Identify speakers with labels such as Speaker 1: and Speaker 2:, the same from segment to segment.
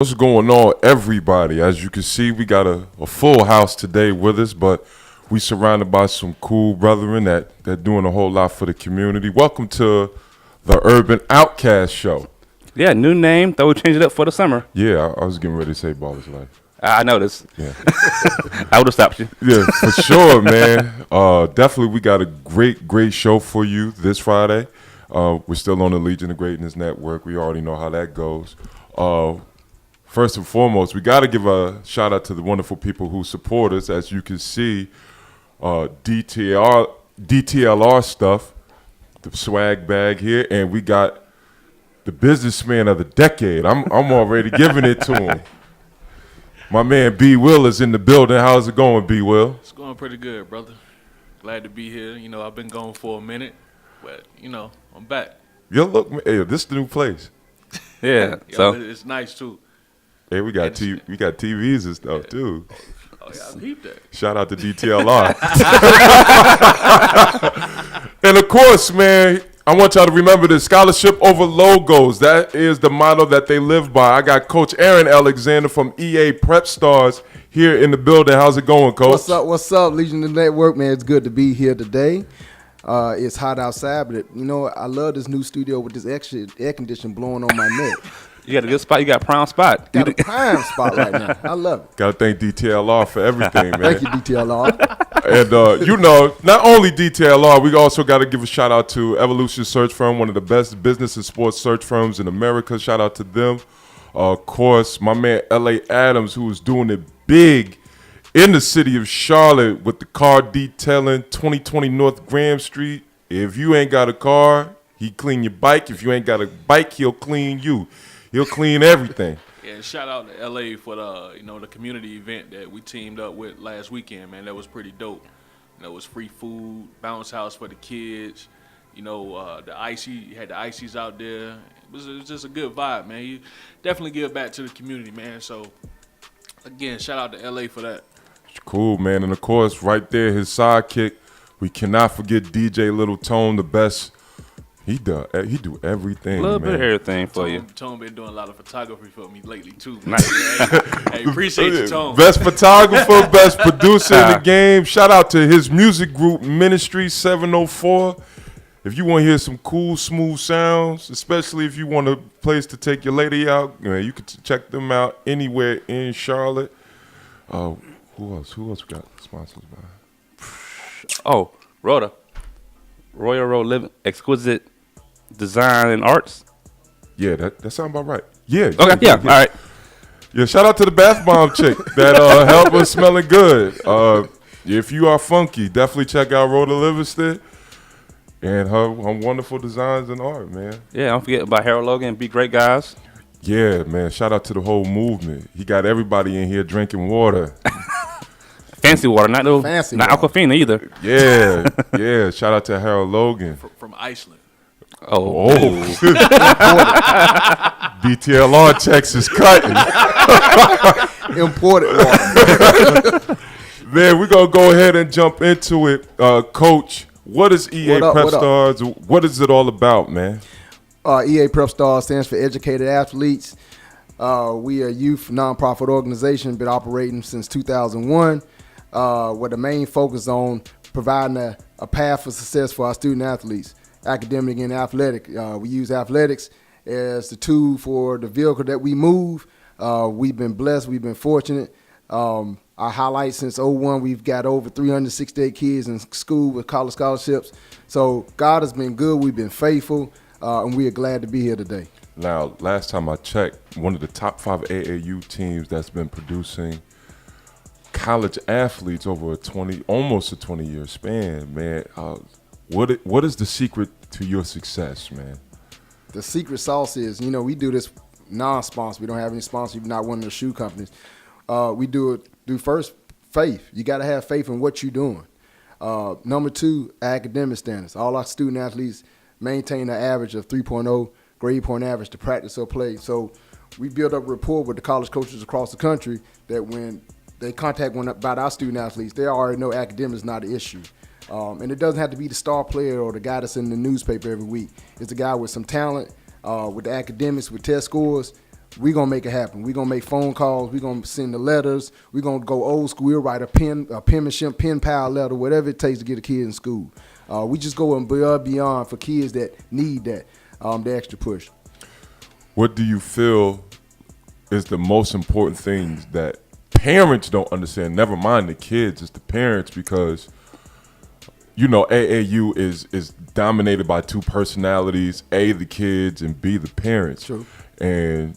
Speaker 1: What's going on, everybody? As you can see, we got a full house today with us, but we surrounded by some cool brethren that doing a whole lot for the community. Welcome to the Urban Outcast Show.
Speaker 2: Yeah, new name. Thought we'd change it up for the summer.
Speaker 1: Yeah, I was getting ready to say Baller's Life.
Speaker 2: I noticed.
Speaker 1: Yeah,
Speaker 2: I would have stopped you.
Speaker 1: yeah, for sure, man. Definitely, we got a great show for you this Friday. We're still on the Legion of Greatness Network. We already know how that goes. First and foremost, we got to give a shout out to the wonderful people who support us. As you can see, DTLR stuff, the swag bag here, and we got the businessman of the decade. I'm already giving it to him. My man B Will is in the building. How's it going, B Will?
Speaker 3: It's going pretty good, brother. Glad to be here. I've been gone for a minute, but I'm back.
Speaker 1: Yo, look, man, hey, this is the new place.
Speaker 2: Yeah. So
Speaker 3: it's nice too.
Speaker 1: Hey, we got TVs and stuff too.
Speaker 3: Oh yeah, I peeped that.
Speaker 1: Shout out to DTLR. And of course, man, I want y'all to remember this: scholarship over logos. That is the motto that they live by. I got Coach Aaron Alexander from E.A Prep Stars here in the building. How's it going, Coach?
Speaker 4: What's up, Legion of the Network, man? It's good to be here today. It's hot outside, but I love this new studio with this extra air conditioning blowing on my neck.
Speaker 2: you got a good spot. You got a prime spot.
Speaker 4: Got a prime spot right now. I love it.
Speaker 1: Gotta thank DTLR for everything, man.
Speaker 4: Thank you, DTLR.
Speaker 1: And not only DTLR, we also got to give a shout out to Evolution Search Firm, one of the best business and sports search firms in America. Shout out to them. Of course, my man L.A. Adams, who is doing it big in the city of Charlotte with the car detailing, 2020 North Graham Street. If you ain't got a car, he clean your bike. If you ain't got a bike, he'll clean you. He'll clean everything.
Speaker 3: Yeah, shout out to LA for the community event that we teamed up with last weekend, man. That was pretty dope. It was free food, bounce house for the kids. The icy had the ices out there. It was just a good vibe, man. You definitely give back to the community, man. So again, shout out to LA for that.
Speaker 1: Cool, man. And of course, right there, his sidekick. We cannot forget DJ Little Tone, the best. He do everything,
Speaker 2: A little
Speaker 1: man.
Speaker 2: bit of everything for you.
Speaker 3: Tone been doing a lot of photography for me lately too.
Speaker 2: Nice.
Speaker 3: Hey, appreciate you, Tone.
Speaker 1: Best photographer, best producer in the game. Shout out to his music group, Ministry 704. If you want to hear some cool, smooth sounds, especially if you want a place to take your lady out, you can check them out anywhere in Charlotte. Who else? Who else we got sponsors by?
Speaker 2: Oh, Rhoda. Royal Road Living, Exquisite Design and Arts.
Speaker 1: Yeah, that sounds about right. Yeah.
Speaker 2: Okay, yeah. All right.
Speaker 1: Yeah, shout out to the bath bomb chick that helped us smelling good. If you are funky, definitely check out Rhoda Livingston and her wonderful designs and art, man.
Speaker 2: Yeah, don't forget about Harold Logan. Be great guys.
Speaker 1: Yeah, man. Shout out to the whole movement. He got everybody in here drinking water.
Speaker 2: Fancy water, not
Speaker 4: Fancy
Speaker 2: not
Speaker 4: water.
Speaker 2: Aquafina either.
Speaker 1: Yeah. Shout out to Harold Logan.
Speaker 3: From Iceland.
Speaker 2: Oh.
Speaker 1: DTLR checks is cutting.
Speaker 4: Imported water.
Speaker 1: Man, we're going to go ahead and jump into it. Coach, what is EA Prep Stars? What is it all about, man?
Speaker 4: EA Prep Stars stands for Educated Athletes. We are a youth nonprofit organization, been operating since 2001, with the main focus on providing a path for success for our student athletes, academic and athletic. We use athletics as the tool for the vehicle that we move. We've been blessed. We've been fortunate. Our highlight since 01, we've got over 368 kids in school with college scholarships. So God has been good. We've been faithful, and we are glad to be here today.
Speaker 1: Now, last time I checked, one of the top 5 AAU teams that's been producing college athletes over almost a 20-year span, man. What is the secret to your success, man?
Speaker 4: The secret sauce is, we do this non-sponsor. We don't have any sponsors. We're not one of the shoe companies. We do first faith. You got to have faith in what you're doing. Number 2, academic standards. All our student athletes maintain an average of 3.0 grade point average to practice or play. So we build up rapport with the college coaches across the country that when they contact one about our student athletes, they already know academics is not an issue. And it doesn't have to be the star player or the guy that's in the newspaper every week. It's a guy with some talent, with the academics, with test scores. we're going to make it happen. We're going to make phone calls. We're going to send the letters. We're going to go old school. We'll write a penmanship, pen pal letter, whatever it takes to get a kid in school. We just go above beyond for kids that need that, the extra push.
Speaker 1: What do you feel is the most important things that parents don't understand? Never mind the kids, it's the parents, because AAU is dominated by two personalities, A, the kids, and B, the parents.
Speaker 4: True.
Speaker 1: And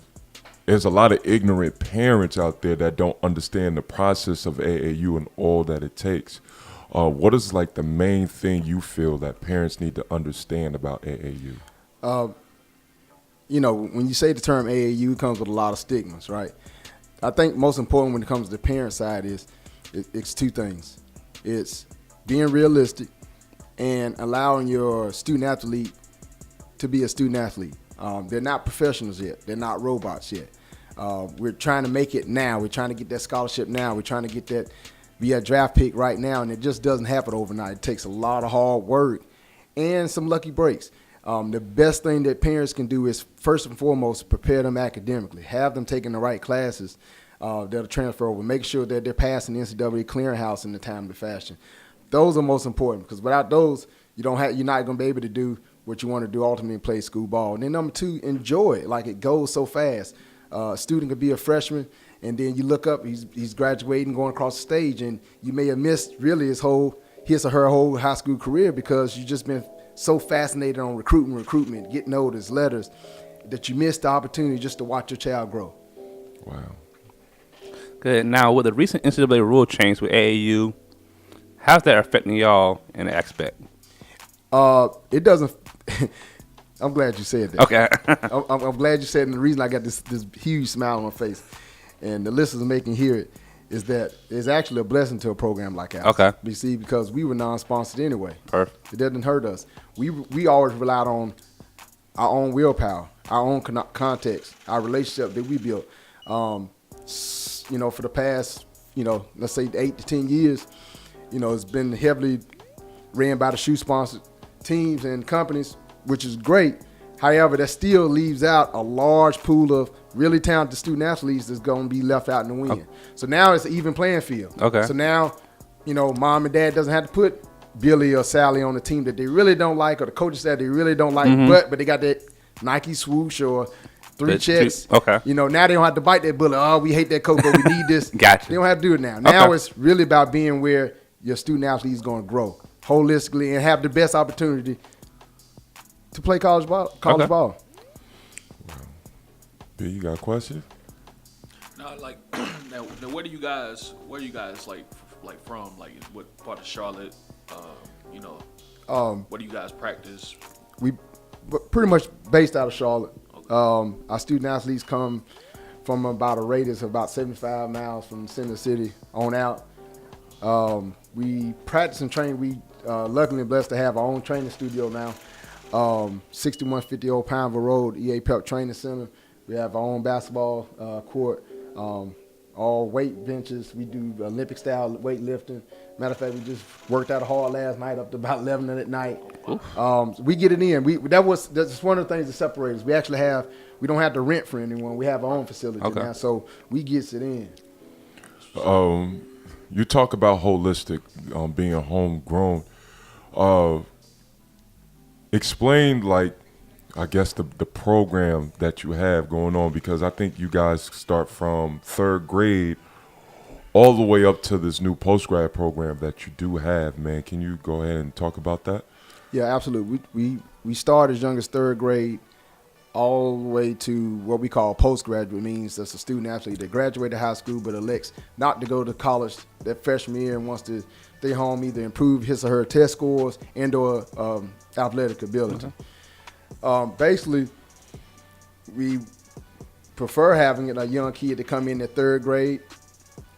Speaker 1: there's a lot of ignorant parents out there that don't understand the process of AAU and all that it takes. What is like the main thing you feel that parents need to understand about AAU?
Speaker 4: When you say the term AAU, it comes with a lot of stigmas, right? I think most important when it comes to the parent side is it's two things. It's being realistic and allowing your student athlete to be a student athlete. They're not professionals yet. They're not robots yet. We're trying to make it now. We're trying to get that scholarship now. We're trying to get that be a draft pick right now, and it just doesn't happen overnight. It takes a lot of hard work and some lucky breaks. The best thing that parents can do is, first and foremost, prepare them academically. Have them taking the right classes that'll transfer over. Make sure that they're passing the NCAA clearinghouse in a timely fashion. Those are most important, because without those, you're not going to be able to do what you want to do ultimately, play school ball. And then number two, enjoy it. Like, it goes so fast. A student could be a freshman, and then you look up, he's graduating, going across the stage, and you may have missed really his or her whole high school career because you've just been so fascinated on recruitment, getting notice, letters, that you missed the opportunity just to watch your child grow.
Speaker 1: Wow.
Speaker 2: Good. Now, with the recent NCAA rule change with AAU, how's that affecting y'all in that aspect?
Speaker 4: It doesn't. I'm glad you said that.
Speaker 2: Okay.
Speaker 4: I'm glad you said it, and the reason I got this huge smile on my face, and the listeners making hear it, is that it's actually a blessing to a program like ours.
Speaker 2: Okay.
Speaker 4: You see, because we were non-sponsored anyway.
Speaker 2: Perfect.
Speaker 4: It doesn't hurt us. We always relied on our own willpower, our own context, our relationship that we built. For the past, let's say 8 to 10 years, it's been heavily ran by the shoe-sponsored teams and companies, which is great. However, that still leaves out a large pool of really talented student athletes that's going to be left out in the wind. Okay. So now it's an even playing field.
Speaker 2: Okay.
Speaker 4: So now, mom and dad doesn't have to put Billy or Sally on the team that they really don't like, or the coaches that they really don't like, but they got that Nike swoosh or three checks.
Speaker 2: Okay.
Speaker 4: Now they don't have to bite that bullet. Oh, we hate that coach, but we need this.
Speaker 2: Gotcha.
Speaker 4: They don't have to do it now. Now it's really about being where your student athlete is going to grow holistically and have the best opportunity to play college ball.
Speaker 1: Wow. B, you got a question?
Speaker 3: No, like now where are you guys like from? Like, what part of Charlotte? What do you guys practice?
Speaker 4: We pretty much based out of Charlotte. Okay. Our student athletes come from about a radius of about 75 miles from Center City on out. We practice and train. We luckily blessed to have our own training studio now. 6150 Old Pineville Road, E.A Prep Training Center. We have our own basketball court, all weight benches. We do Olympic-style weightlifting. Matter of fact, we just worked out hard last night up to about 11 at night. We get it in. That's one of the things that separates us. We don't have to rent for anyone. We have our own facility now, so we gets it in.
Speaker 1: You talk about holistic, being homegrown. Explain, I guess the program that you have going on, because I think you guys start from third grade all the way up to this new post-grad program that you do have, man. Can you go ahead and talk about that?
Speaker 4: Yeah, absolutely. We start as young as third grade all the way to what we call postgraduate, means that's a student athlete that graduated high school but elects not to go to college that freshman year and wants to stay home, either improve his or her test scores and or athletic ability. Basically, we prefer having a young kid to come in at third grade,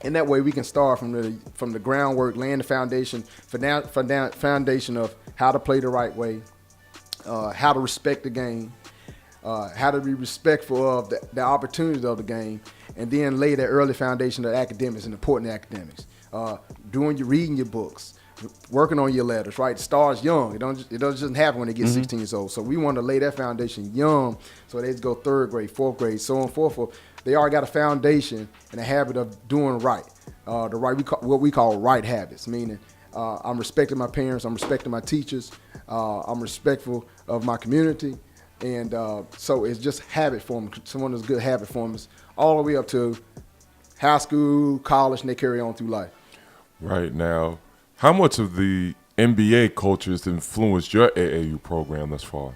Speaker 4: and that way we can start from the groundwork, laying the foundation foundation of how to play the right way, how to respect the game, how to be respectful of the opportunities of the game, and then lay that early foundation of academics and important academics. Reading your books, working on your letters, right? It starts young. It doesn't just happen when they get 16 years old. So we want to lay that foundation young, so they go 3rd grade, 4th grade, so on and so forth. They already got a foundation and a habit of doing right, what we call right habits, meaning I'm respecting my parents, I'm respecting my teachers, I'm respectful of my community, and so it's just habit forming. Someone that's good habit formers all the way up to high school, college, and they carry on through life.
Speaker 1: Right now, how much of the NBA culture has influenced your AAU program thus far?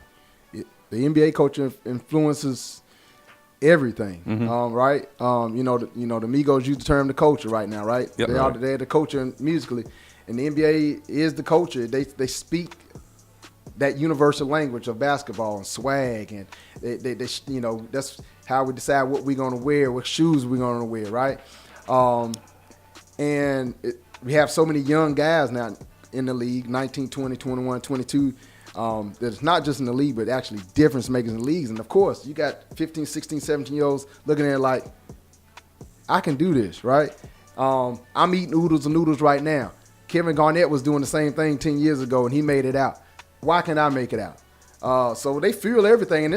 Speaker 4: The NBA culture influences everything, right? The Migos use the term the culture right now, right?
Speaker 2: Yep.
Speaker 4: They're the culture musically, and the NBA is the culture. They speak that universal language of basketball and swag, and they that's how we decide what we're gonna wear, what shoes we're gonna wear, right? We have so many young guys now in the league, 19, 20, 21, 22, that's not just in the league, but actually difference makers in the leagues. And, of course, you got 15, 16, 17-year-olds looking at it like, I can do this, right? I'm eating oodles and noodles right now. Kevin Garnett was doing the same thing 10 years ago, and he made it out. Why can't I make it out? So they feel everything, and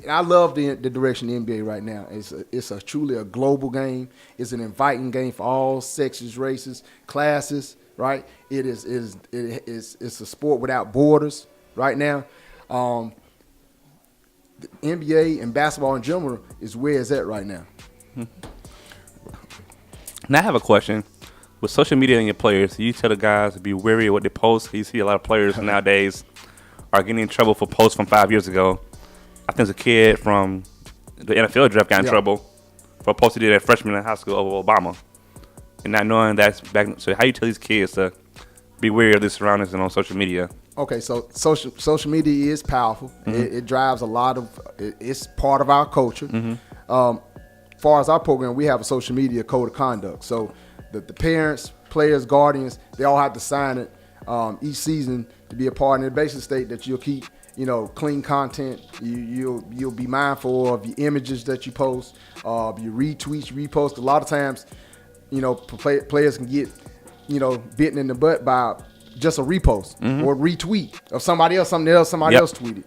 Speaker 4: I love the direction of the NBA right now. It's truly a global game. It's an inviting game for all sexes, races, classes, right? It's a sport without borders right now. The NBA and basketball in general is where it's at right now.
Speaker 2: Now I have a question. With social media and your players, you tell the guys to be wary of what they post. You see a lot of players nowadays are getting in trouble for posts from 5 years ago. I think there's a kid from the NFL draft got in trouble for a post he did at freshman in high school over Obama. And not knowing that's back. So how you tell these kids to be wary of their surroundings and on social media?
Speaker 4: Okay, so social media is powerful. It drives a lot of it's part of our culture. Far as our program, we have a social media code of conduct. So the parents, players, guardians, they all have to sign it each season to be a part. And it basically state that you'll keep clean content. You'll be mindful of your images that you post, your retweets, you repost. A lot of times, players can get, bitten in the butt by just a repost or retweet of somebody else tweeted.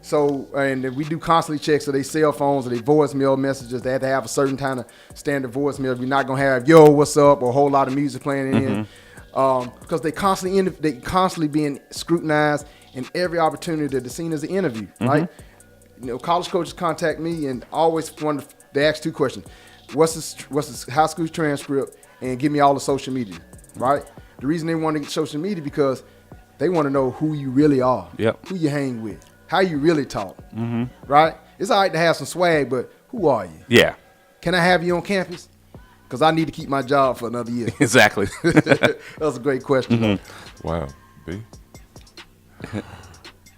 Speaker 4: So, and we do constantly checks of their cell phones or their voicemail messages. They have to have a certain kind of standard voicemail. We're not gonna have "Yo, what's up" or a whole lot of music playing in, because they constantly being scrutinized. And every opportunity that they're seen as an interview, right? College coaches contact me and always they ask 2 questions: what's his high school transcript, and give me all the social media, right? The reason they want to get social media because they want to know who you really are, who you hang with, how you really talk, right? It's all right to have some swag, but who are you?
Speaker 2: Yeah.
Speaker 4: Can I have you on campus? Because I need to keep my job for another year.
Speaker 2: Exactly.
Speaker 4: That was a great question.
Speaker 1: Wow, B.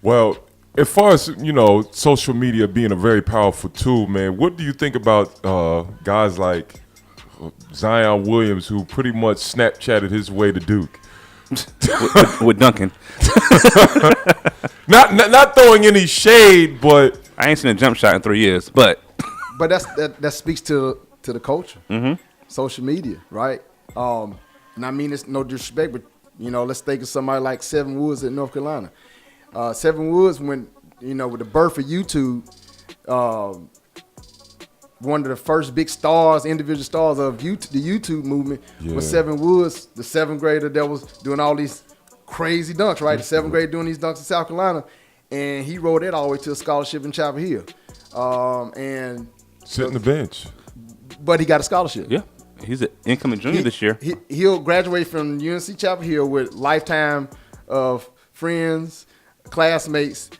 Speaker 1: Well, as far as social media being a very powerful tool, man, what do you think about guys like Zion Williams, who pretty much Snapchatted his way to Duke?
Speaker 2: with Duncan.
Speaker 1: Not throwing any shade, but
Speaker 2: I ain't seen a jump shot in 3 years. But
Speaker 4: that speaks to the culture, social media, right? And I mean it's no disrespect, but let's think of somebody like Seven Woods in North Carolina. Seven Woods, when with the birth of YouTube, one of the first big stars, individual stars of the YouTube movement was Seven Woods, the 7th grader that was doing all these crazy dunks, right? The 7th grader doing these dunks in South Carolina, and he rode that all the way to a scholarship in Chapel Hill, and
Speaker 1: sitting the bench.
Speaker 4: But he got a scholarship.
Speaker 2: Yeah. He's an incoming junior this year.
Speaker 4: He'll graduate from UNC Chapel Hill with lifetime of friends, classmates.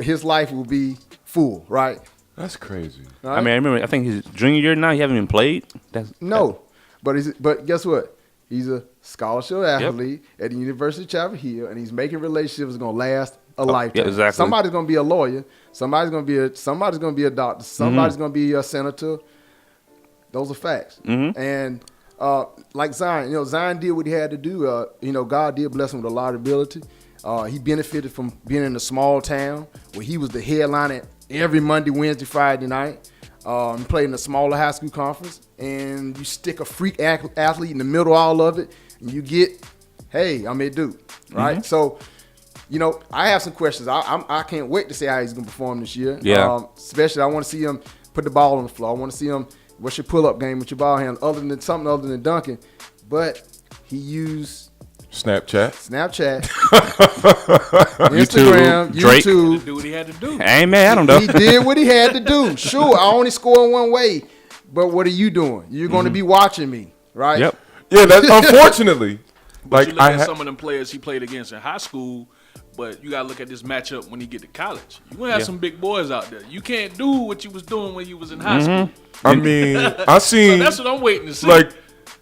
Speaker 4: His life will be full, right?
Speaker 1: That's crazy.
Speaker 4: Right?
Speaker 2: I mean, I think his junior year now, he haven't even played.
Speaker 4: But guess what? He's a scholarship athlete at the University of Chapel Hill, and he's making relationships that's gonna last a lifetime.
Speaker 2: Yeah, exactly.
Speaker 4: Somebody's gonna be a lawyer. Somebody's gonna be a doctor. Somebody's gonna be a senator. Those are facts. And like Zion, Zion did what he had to do. God did bless him with a lot of ability. He benefited from being in a small town where he was the headliner every Monday, Wednesday, Friday night. He played in a smaller high school conference, and you stick a freak athlete in the middle of all of it, and you get hey, I'm at Duke, right? So, I have some questions. I can't wait to see how he's gonna perform this year.
Speaker 2: Yeah.
Speaker 4: Especially, I want to see him put the ball on the floor. I want to see him. What's your pull-up game with your ball handle, something other than dunking? But he used
Speaker 1: Snapchat,
Speaker 4: Instagram,
Speaker 2: Drake.
Speaker 4: YouTube.
Speaker 3: Do what he had to do.
Speaker 2: I ain't mad at him though.
Speaker 4: He did what he had to do. Sure, I only score in one way, but what are you doing? You're going to be watching me, right?
Speaker 2: Yep.
Speaker 1: yeah, that's unfortunately.
Speaker 3: But you
Speaker 1: Like
Speaker 3: look
Speaker 1: I
Speaker 3: at
Speaker 1: ha-
Speaker 3: some of them players he played against in high school, but you got to look at this matchup when he get to college. You going to have some big boys out there. You can't do what you was doing when you was in high school.
Speaker 1: I mean, I
Speaker 3: So
Speaker 1: seen
Speaker 3: that's what I'm waiting to see.
Speaker 1: like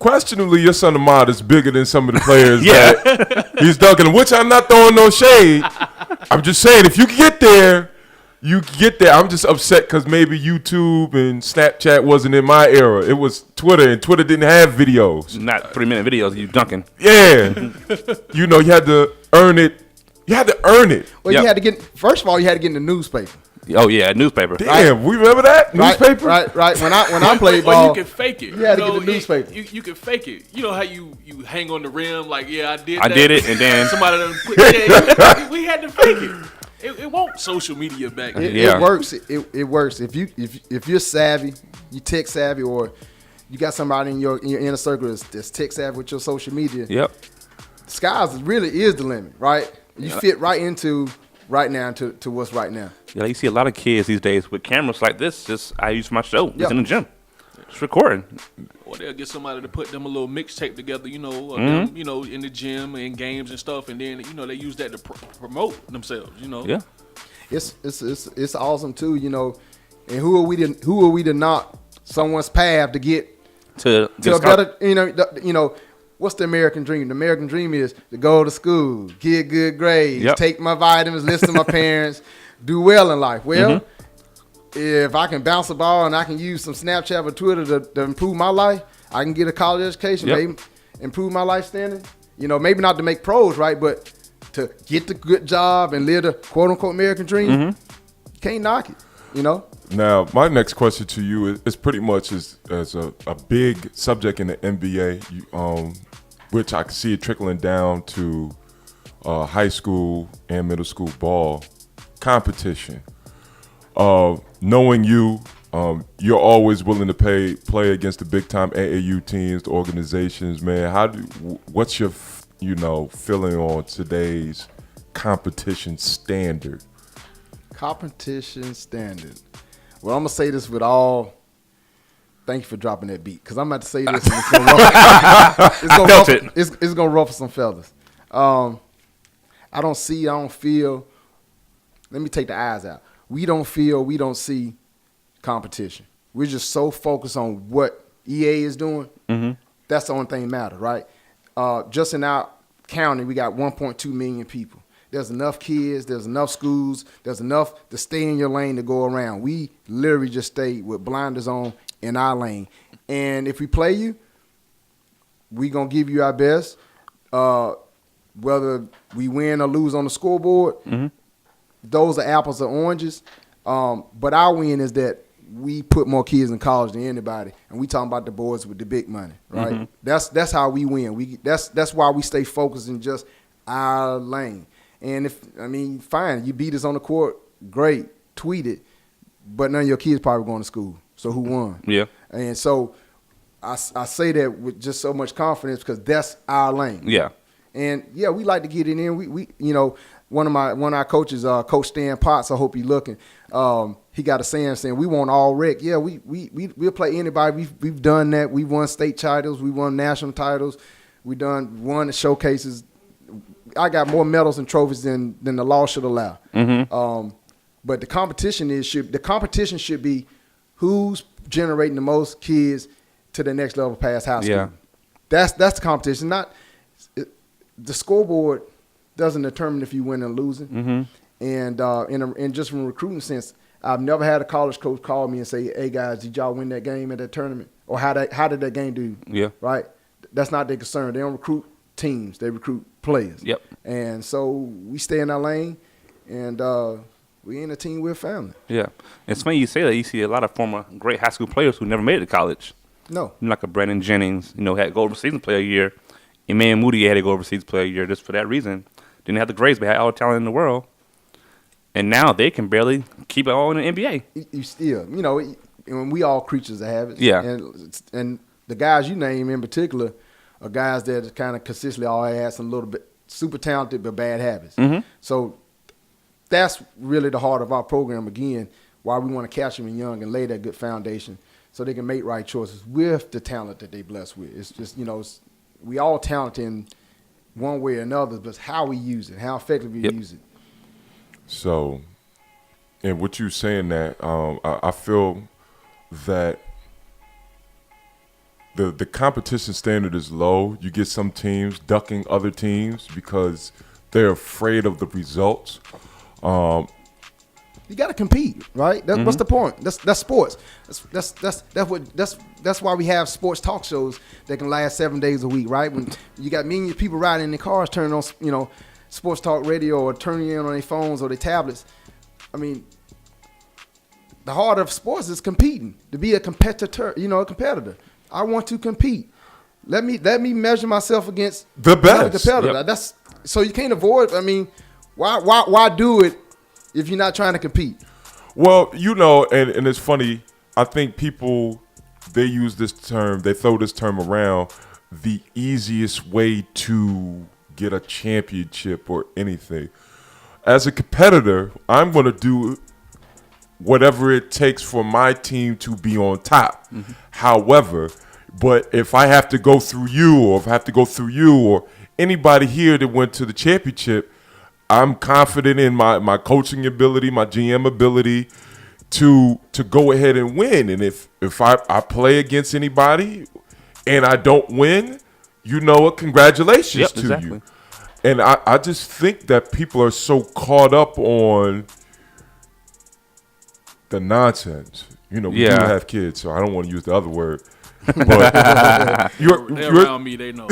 Speaker 1: questionably your son Ahmad is bigger than some of the players
Speaker 2: Yeah.
Speaker 1: that he's dunking. Which I'm not throwing no shade. I'm just saying if you can get there, you can get there. I'm just upset because maybe YouTube and Snapchat wasn't in my era. It was Twitter, and Twitter didn't have videos.
Speaker 2: Not 3-minute videos. You dunking.
Speaker 1: Yeah, you had to earn it. You had to earn it.
Speaker 4: Well,
Speaker 2: Yep.
Speaker 4: you had to get. First of all, you had to get in the newspaper.
Speaker 2: Oh yeah, newspaper.
Speaker 1: Damn, we remember that newspaper.
Speaker 4: Right. When I played
Speaker 3: or
Speaker 4: ball,
Speaker 3: you can fake it.
Speaker 4: you had to get the newspaper.
Speaker 3: You can fake it. You know how you hang on the rim like, yeah, I did
Speaker 2: I
Speaker 3: that.
Speaker 2: did it, and then
Speaker 3: Somebody done put, yeah, we had to fake it. It won't social media back then.
Speaker 2: Yeah.
Speaker 4: It works. It works. If you're savvy, you tech savvy, or you got somebody in your inner circle that's tech savvy with your social media.
Speaker 2: Yep.
Speaker 4: Skies really is the limit, right? You fit right into right now to what's right now.
Speaker 2: Yeah, you see a lot of kids these days with cameras like this. Just I use my show. It's
Speaker 4: Yep.
Speaker 2: in the gym. Just recording.
Speaker 3: Or they'll get somebody to put them a little mixtape together, them, in the gym and games and stuff, and then they use that to promote themselves.
Speaker 2: Yeah.
Speaker 4: It's awesome too, And who are we to knock someone's path to get
Speaker 2: To
Speaker 4: a better, what's the American dream? The American dream is to go to school, get good grades,
Speaker 2: Yep.
Speaker 4: take my vitamins, listen to my parents, do well in life. Well, if I can bounce a ball and I can use some Snapchat or Twitter to improve my life, I can get a college education,
Speaker 2: Yep.
Speaker 4: maybe improve my life standing. Maybe not to make pros, right, but to get the good job and live the quote-unquote American dream, you can't knock it,
Speaker 1: Now, my next question to you is pretty much as a big subject in the NBA, which I can see it trickling down to high school and middle school ball competition. Knowing you, you're always willing to play against the big time AAU teams, the organizations. Man, what's your feeling on today's competition standard?
Speaker 4: Competition standard. Well, I'm gonna say this with all. Thank you for dropping that beat, because I'm about to say this and it's gonna ruffle. It's gonna ruffle some feathers. I don't feel. Let me take the eyes out. We don't see competition. We're just so focused on what EA is doing. That's the only thing that matters, right? Just in our county, we got 1.2 million people. There's enough kids, there's enough schools, there's enough to stay in your lane to go around. We literally just stay with blinders on in our lane. And if we play you, we going to give you our best. Whether we win or lose on the scoreboard, those are apples or oranges. But our win is that we put more kids in college than anybody, and we talking about the boys with the big money, right? That's how we win. That's why we stay focused in just our lane. And fine, you beat us on the court, great, tweet it, but none of your kids probably going to school. So who won?
Speaker 2: Yeah.
Speaker 4: And so I say that with just so much confidence because that's our lane.
Speaker 2: Yeah.
Speaker 4: And yeah, we like to get it in. We one of our coaches, Coach Stan Potts, I hope you're looking. He got a saying we want all rec. Yeah, we'll play anybody. We've done that. We won state titles. We won national titles. We won the showcases. I got more medals and trophies than the law should allow. But the competition should be who's generating the most kids to the next level past high school.
Speaker 2: Yeah.
Speaker 4: That's the competition. The scoreboard doesn't determine if you win or losing. And just from a recruiting sense, I've never had a college coach call me and say, "Hey guys, did y'all win that game at that tournament? Or how did that game do?"
Speaker 2: Yeah.
Speaker 4: Right. That's not their concern. They don't recruit teams. They recruit players.
Speaker 2: Yep.
Speaker 4: And so we stay in our lane, and we in a team. We're family.
Speaker 2: Yeah. It's funny you say that. You see a lot of former great high school players who never made it to college.
Speaker 4: No.
Speaker 2: Like a Brandon Jennings, had Golden Season Player a year, Emmanuel Moody had to go overseas player of the year just for that reason. Didn't have the grades, but had all the talent in the world. And now they can barely keep it all in the NBA.
Speaker 4: You still, and we all creatures of habits.
Speaker 2: Yeah.
Speaker 4: And the guys you name in particular are guys that kind of consistently always had some little bit super talented but bad habits.
Speaker 2: Mm-hmm.
Speaker 4: So that's really the heart of our program, again, why we want to catch them in young and lay that good foundation so they can make right choices with the talent that they blessed with. It's just, we all talented in one way or another, but it's how we use it, how effectively we use it.
Speaker 1: So, and what you're saying that, I feel that the competition standard is low. You get some teams ducking other teams because they're afraid of the results.
Speaker 4: You got to compete, right? That's what's the point. That's sports. That's why we have sports talk shows that can last 7 days a week, right? When you got millions of people riding in their cars, turning on, sports talk radio or turning in on their phones or their tablets. I mean, the heart of sports is competing. To be a competitor, a competitor. I want to compete. Let me measure myself against
Speaker 1: the best
Speaker 4: competitor.
Speaker 2: Yep.
Speaker 4: That's so you can't avoid. I mean, why do it if you're not trying to compete?
Speaker 1: Well, and it's funny. I think people, they use this term, they throw this term around, the easiest way to get a championship or anything. As a competitor, I'm going to do whatever it takes for my team to be on top. Mm-hmm. However, but if I have to go through you, or if I have to go through you or anybody here that went to the championship, I'm confident in my coaching ability, my GM ability to go ahead and win. And if I play against anybody and I don't win, congratulations to you. And I just think that people are so caught up on the nonsense. We do have kids, so I don't want to use the other word. But
Speaker 3: they're around me, they know.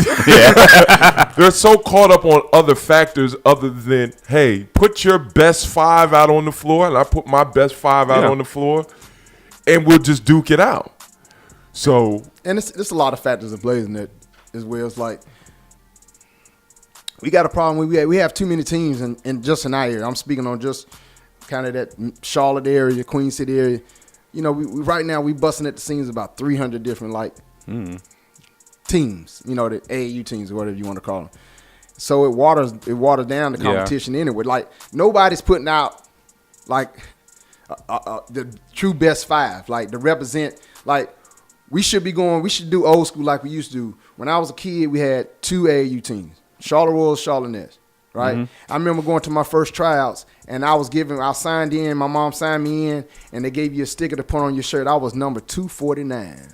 Speaker 1: They're so caught up on other factors other than, hey, put your best five out on the floor, and I put my best five out on the floor, and we'll just duke it out. So,
Speaker 4: and it's a lot of factors that plays in it as well. It's like we got a problem. We have too many teams in just an area. I'm speaking on just kind of that Charlotte area, Queen City area. We right now we busting at the seams about 300 different teams. The AAU teams or whatever you want to call them. So it waters down the competition anyway. Like nobody's putting out like the true best five, like to represent. Like we should do old school like we used to do. When I was a kid, we had 2 AAU teams: Charlotte Royals, Charlotte Nets. Right. Mm-hmm. I remember going to my first tryouts, and I signed in. My mom signed me in, and they gave you a sticker to put on your shirt. I was number 249.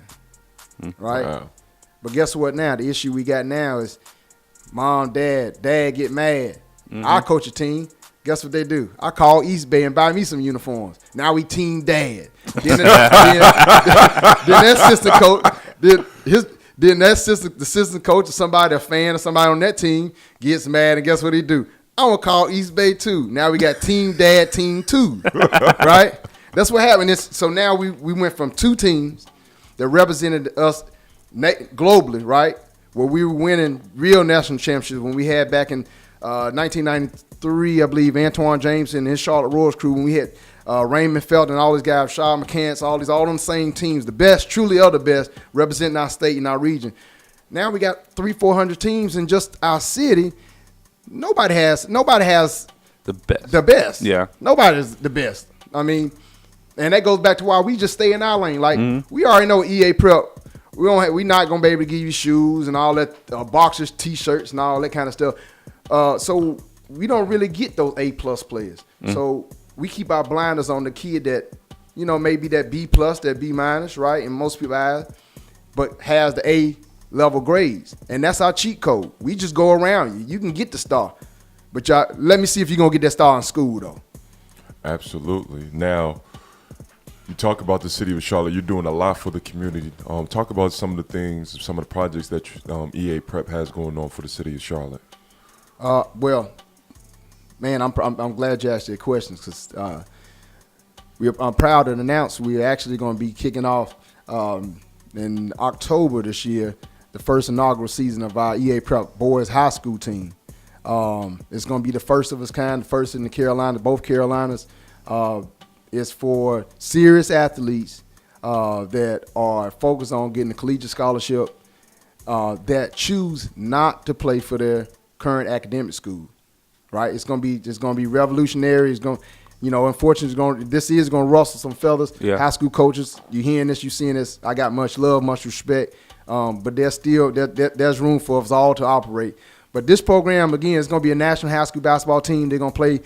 Speaker 4: Right. Wow. But guess what? Now the issue we got now is mom, dad get mad. Mm-hmm. I coach a team. Guess what they do? I call East Bay and buy me some uniforms. Now we team dad. Then that assistant coach Then the assistant coach or somebody, a fan or somebody on that team gets mad, and guess what he do? I'm going to call East Bay 2. Now we got Team Dad, Team 2, right? That's what happened. So now we went from 2 teams that represented us globally, right, where we were winning real national championships when we had back in 1993, I believe, Antoine James and his Charlotte Royals crew, when we had Raymond Felton and all these guys, Shaw McCants, all them same teams, the best, truly are the best, representing our state and our region. Now we got 300-400 teams in just our city. Nobody has the best.
Speaker 2: Yeah.
Speaker 4: Nobody's the best. I mean, and that goes back to why we just stay in our lane. Like we already know EA Prep. We're not gonna be able to give you shoes and all that, boxers, t-shirts, and all that kind of stuff. So we don't really get those A+ players. So we keep our blinders on the kid that, maybe that B+, that B-, right, in most people's eyes, but has the A level grades. And that's our cheat code. We just go around you. You can get the star. But let me see if you're going to get that star in school, though.
Speaker 1: Absolutely. Now, you talk about the city of Charlotte. You're doing a lot for the community. Talk about some of the things, some of the projects that EA Prep has going on for the city of Charlotte.
Speaker 4: Well, man, I'm glad you asked your questions because I'm proud to announce we're actually going to be kicking off in October this year the first inaugural season of our EA Prep boys high school team. It's going to be the first of its kind, the first in the Carolinas, both Carolinas. It's for serious athletes that are focused on getting a collegiate scholarship that choose not to play for their current academic school. Right? It's going to be revolutionary. It's going, unfortunately, this is going to rustle some feathers.
Speaker 2: Yeah.
Speaker 4: High school coaches, you hearing this, you seeing this. I got much love, much respect, but there's room for us all to operate. But this program, again, is going to be a national high school basketball team. They're going to play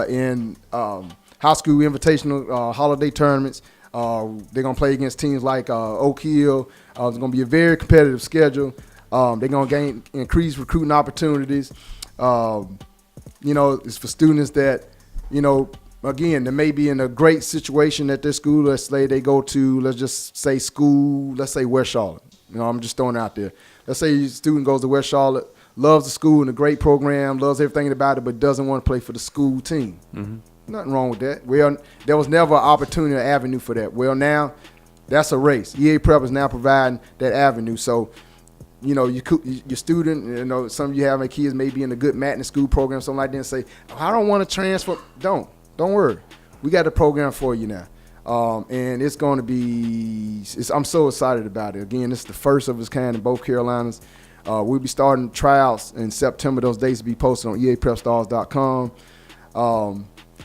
Speaker 4: in high school invitational holiday tournaments. They're going to play against teams like Oak Hill. It's going to be a very competitive schedule. They're going to gain increased recruiting opportunities. It's for students that, again, they may be in a great situation at their school. Let's say they go to, let's just say school, let's say West Charlotte. I'm just throwing it out there. Let's say a student goes to West Charlotte, loves the school and a great program, loves everything about it, but doesn't want to play for the school team. Mm-hmm. Nothing wrong with that. Well, there was never an opportunity or avenue for that. Well, now that's a race. EA Prep is now providing that avenue. So, your student, some of you having kids maybe in a good magnet school program, something like that, and say, I don't want to transfer. Don't worry. We got a program for you now. And it's going to be, I'm so excited about it. Again, this is the first of its kind in both Carolinas. We'll be starting tryouts in September. Those dates will be posted on eaprepstars.com.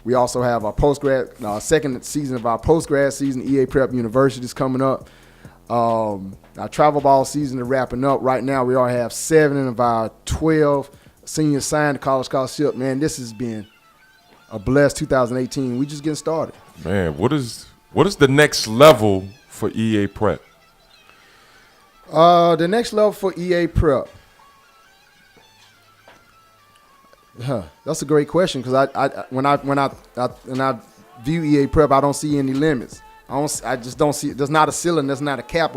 Speaker 4: We also have our postgrad, second season of our postgrad season, EA Prep University is coming up. Our travel ball season is wrapping up. Right now, we already have 7 of our 12 seniors signed to college scholarship. Man, this has been a blessed 2018. We just getting started.
Speaker 1: Man, what is the next level for EA Prep?
Speaker 4: The next level for EA Prep. That's a great question because when I view EA Prep, I don't see any limits. I just don't see. There's not a ceiling. There's not a cap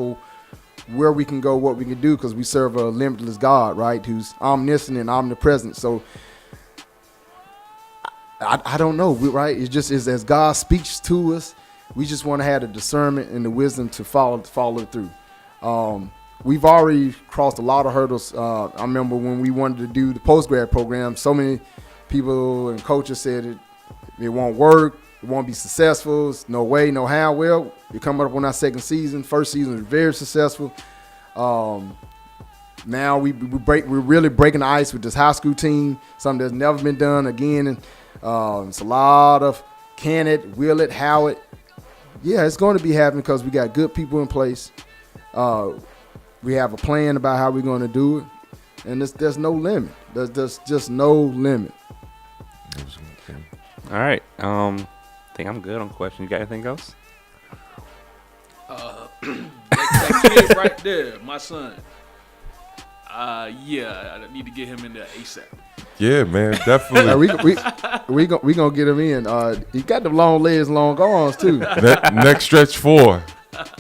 Speaker 4: where we can go, what we can do, because we serve a limitless God, right? Who's omniscient and omnipresent. So I don't know, right? It's just as God speaks to us, we just want to have the discernment and the wisdom to follow it through. We've already crossed a lot of hurdles. I remember when we wanted to do the postgrad program, so many people and coaches said it won't work, it won't be successful, it's no way, no how. Well, we're coming up on our second season. First season was very successful. Now we're really breaking the ice with this high school team, something that's never been done again. And it's a lot of can it, will it, how it. Yeah, it's going to be happening because we got good people in place. We have a plan about how we're going to do it, and there's no limit. There's just no limit.
Speaker 2: All right. I think I'm good on questions. You got anything else?
Speaker 3: That kid right there, my son. Yeah, I need to get him in there ASAP.
Speaker 1: Yeah, man, definitely.
Speaker 4: we gonna get him in. He got the long legs, long arms too.
Speaker 1: Next stretch 4.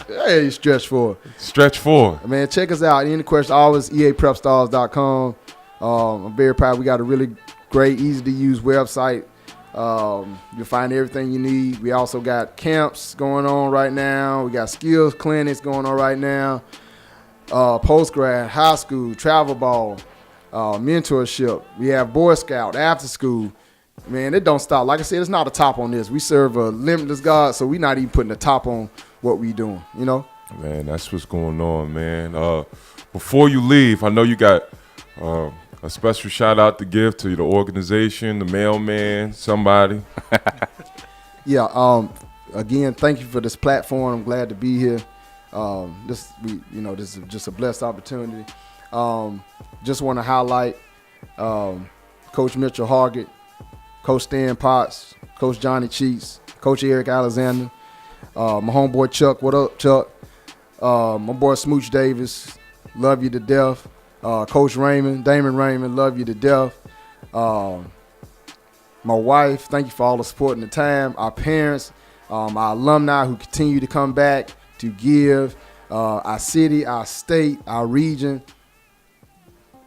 Speaker 4: Hey, stretch 4.
Speaker 1: Stretch 4.
Speaker 4: Man, check us out. Any questions, always EAPrepStars.com. I'm very proud. We got a really great, easy to use website. You'll find everything you need. We also got camps going on right now. We got skills clinics going on right now. Postgrad, high school, travel ball, mentorship. We have Boy Scout, after school. Man, it don't stop. Like I said, it's not a top on this. We serve a limitless God, so we're not even putting a top on what we doing,
Speaker 1: Man, that's what's going on, man. Before you leave, I know you got a special shout out to give to the organization, the mailman, somebody.
Speaker 4: Yeah. Again, thank you for this platform. I'm glad to be here. This is just a blessed opportunity. Just want to highlight Coach Mitchell Hargett, Coach Stan Potts, Coach Johnny Cheats, Coach Eric Alexander, my homeboy Chuck. What up, Chuck? My boy Smoochy Davis, love you to death. Coach Damon Raymond, love you to death. My wife, thank you for all the support and the time. Our parents, our alumni who continue to come back to give, our city, our state, our region.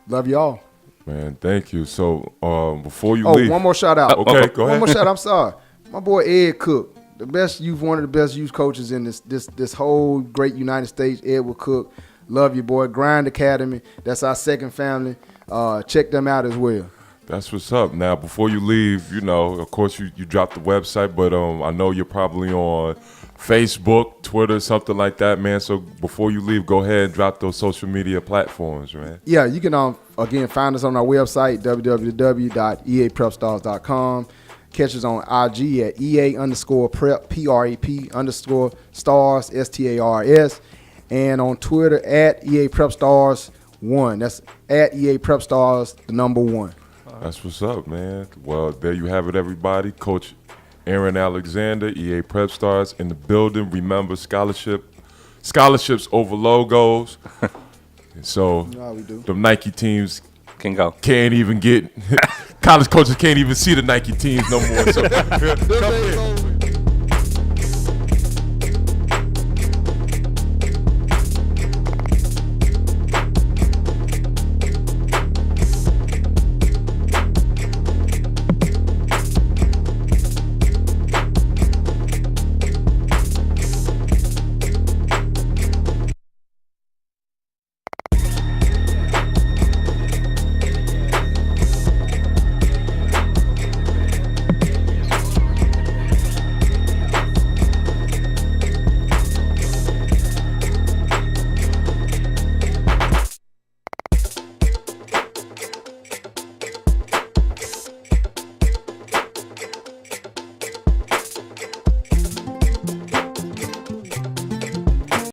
Speaker 4: Love y'all.
Speaker 1: Man, thank you. So before you leave.
Speaker 4: One more shout out.
Speaker 1: Okay, go ahead.
Speaker 4: One more shout out. I'm sorry. My boy Ed Cook, one of the best youth coaches in this whole great United States. Edward Cook, Love you, boy. Grind Academy. That's our second family. Check them out as well.
Speaker 1: That's what's up. Now, before you leave, of course, you dropped the website, but I know you're probably on Facebook, Twitter, something like that, man. So before you leave, go ahead and drop those social media platforms, man.
Speaker 4: Yeah, you can, again, find us on our website, www.eaprepstars.com. Catch us on IG at EA_prep, PREP_stars, STARS. And on Twitter at EA Prep Stars 1. That's at EA Prep Stars, the number 1.
Speaker 1: That's what's up, man. Well, there you have it, everybody. Coach Aaron Alexander, EA Prep Stars in the building. Remember, scholarships over logos. So
Speaker 4: we do.
Speaker 1: the Nike teams
Speaker 2: can't
Speaker 1: even get college coaches can't even see the Nike teams no more. So